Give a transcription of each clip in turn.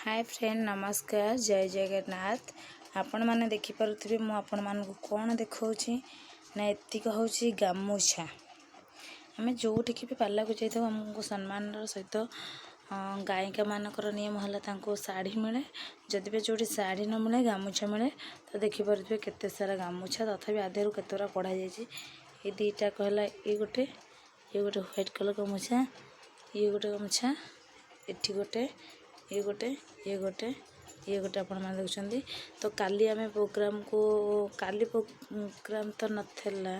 Hi friend नमस्कार जय जगन्नाथ। आपण मैंने देखिपे मु आपण मानक कौन देखा ना एतिक हूँ गामुछा। आम जोठिकी भी पाला को जाइए आमको सम्मान सहित गायिका मानकर नियम है शाढ़ी मिले। जदि भी जो शाढ़ी न मिले गामुछा मिले तो देखिपे केते सारा गामुछा तथापि आधे केतरा कढ़ा जाए दीटा कहला ये गोटे व्हाइट कलर गामुछा ये गोटे गामुछा एठी गोटे ये गोटे ये गोटे ये गोटे आपण मैंने देखुं। तो काली आम प्रोग्राम को काली प्रोग्राम तो नाला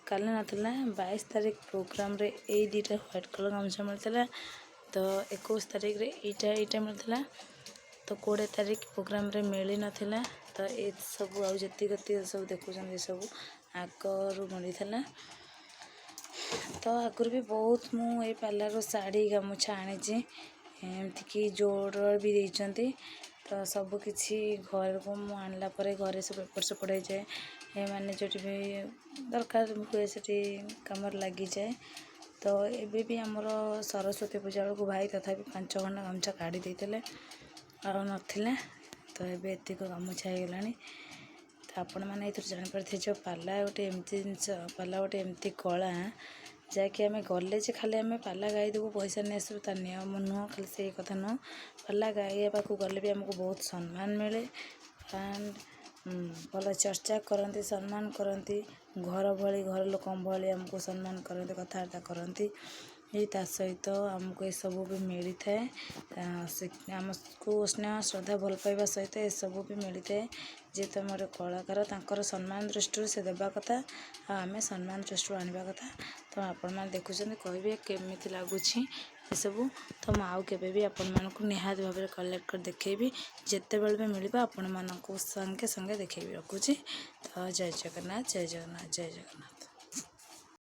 काली नाला 22 तारीख प्रोग्राम रे ए दीटा व्हाइट कलर गामछा मिलता। तो 21 तारीख रे एटा मिलता। तो 20 तारीख प्रोग्राम रे मिली नाथिला। तो ये सब आउ जी सब देखुं सब आगरू मिलता। तो आगुरी भी बहुत मुझे पार्लर शाढ़ी गामुछा आनी एमतीक जोड़ भी देती। तो सबकि घर को मुझे आनला घरे सब पेपर सेपट हो जाए मैंने जो भी दरकार हुए से कम लगी जाए। तो एबे भी आमर सरस्वती पूजा बेलू भाई तथापि 5 खंड गामुछा काढ़ी देते नाला। तो ये एतिक गामुछा हो गला। तो आपण मैंने ये जापारे जो पाला गोटे एमती जिनस पाला गोटे एमती कला जैकि आम गले खाली आम पाला गाई देवु पैसा नहीं आसू तार नियम नुह खाली से कथा नुह। पाला गाइया पाक गले भी आमको बहुत सम्मान मिले एंड भल चर्चा करती सम्मान करती घर भली घर लोक भली आमको सम्मान करती कथबार्ता करती। ता सहित आमको ये सब भी मिली थाए आमको स्नेह श्रद्धा भल पाइबा सहित ये सब भी मिली थाए जेहेतु आम कलाकार तांकर सम्मान दृष्टि से देवा कथा आम सम्मान दृष्टि आने कथा। तो आपण मैंने देखुं कहे केमी लगुच ये सब। तो मुझे भी आपण मानक निहाती भाव में कलेक्ट कर देखी जिते बड़े भी मिल आपण मानक संगे संगे देखी रखुची। तो जय जगन्नाथ जय जगन्नाथ जय जगन्नाथ।